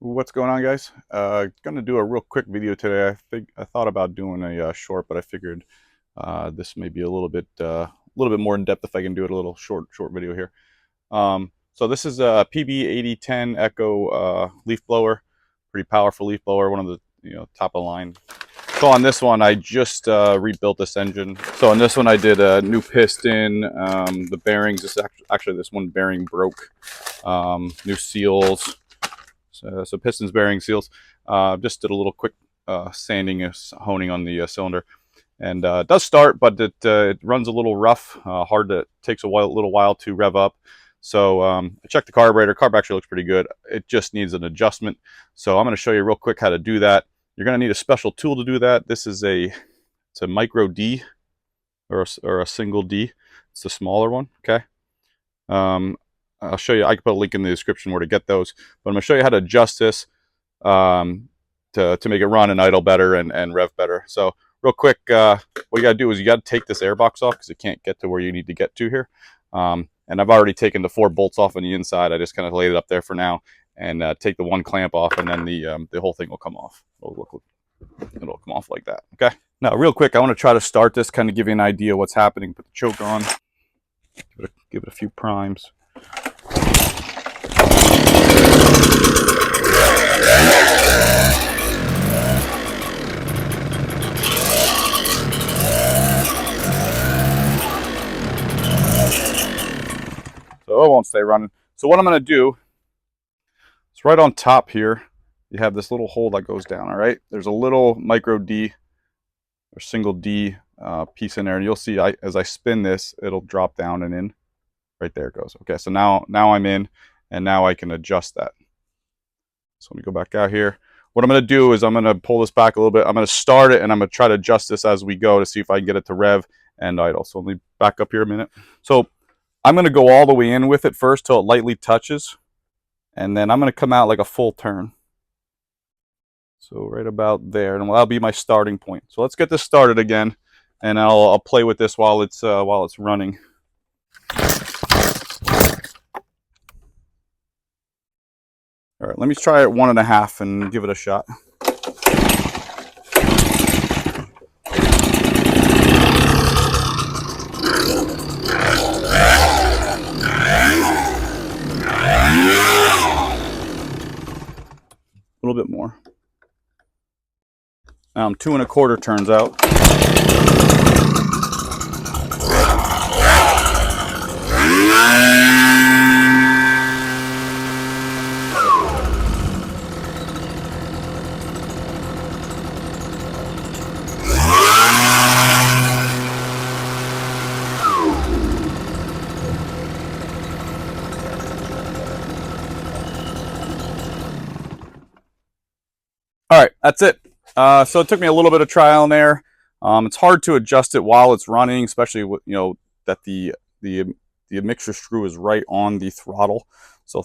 What's going on, guys? Gonna do a real quick video today. I thought about doing a short, but I figured this may be a little bit more in depth if I can do it a little short video here. So this is a PB8010 Echo leaf blower, pretty powerful leaf blower, one of the top of the line. So on this one, I just rebuilt this engine. So on this one, I did a new piston, the bearings. Actually this one bearing broke. New seals. So pistons, bearing seals. Just did a little quick sanding, honing on the cylinder, and it does start, but it runs a little rough, hard to takes little while to rev up. So I checked the carburetor. Carb actually looks pretty good. It just needs an adjustment. So I'm going to show you real quick how to do that. You're going to need a special tool to do that. This is it's a micro D or a single D. It's the smaller one. Okay. I'll show you. I can put a link in the description where to get those. But I'm going to show you how to adjust this to make it run and idle better and rev better. So real quick, what you got to do is you got to take this airbox off because it can't get to where you need to get to here. And I've already taken the 4 bolts off on the inside. I just kind of laid it up there for now and take the 1 clamp off, and then the whole thing will come off. It'll come off like that. Okay. Now, real quick, I want to try to start this, kind of give you an idea what's happening. Put the choke on. Give it a few primes. So it won't stay running. So what I'm going to do is right on top here, you have this little hole that goes down. All right. There's a little micro D or single D piece in there, and you'll see as I spin this, it'll drop down and in. Right there it goes. Okay. So now I'm in, and now I can adjust that. So let me go back out here. What I'm going to do is I'm going to pull this back a little bit. I'm going to start it, and I'm going to try to adjust this as we go to see if I can get it to rev and idle. So let me back up here a minute. So I'm going to go all the way in with it first till it lightly touches, and then I'm going to come out like a full turn. So right about there, and that'll be my starting point. So let's get this started again, and I'll play with this while it's running. All right, let me try it 1.5 and give it a shot. A little bit more. 2.25 turns out. All right, that's it. So it took me a little bit of trial in there. It's hard to adjust it while it's running, especially with, that the mixture screw is right on the throttle. So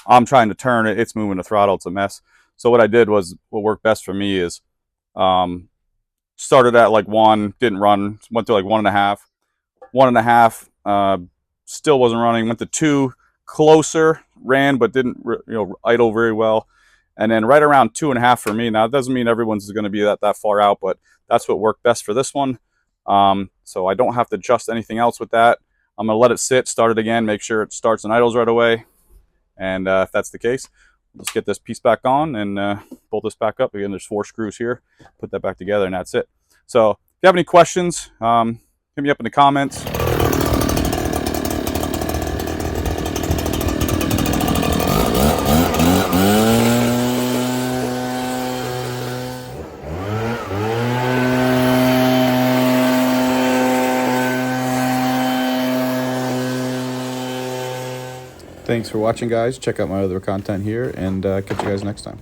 I'm trying to turn it, it's moving the throttle, it's a mess. So what I did was, what worked best for me is started at like 1, didn't run, went to like 1.5, 1.5, still wasn't running, went to 2, closer, ran but didn't idle very well. And then right around 2.5 for me. Now, it doesn't mean everyone's going to be that far out, but that's what worked best for this one. So I don't have to adjust anything else with that. I'm going to let it sit, start it again, make sure it starts and idles right away. And if that's the case, let's get this piece back on and pull this back up. Again, there's 4 screws here. Put that back together, and that's it. So if you have any questions, hit me up in the comments. Thanks for watching, guys. Check out my other content here, and catch you guys next time.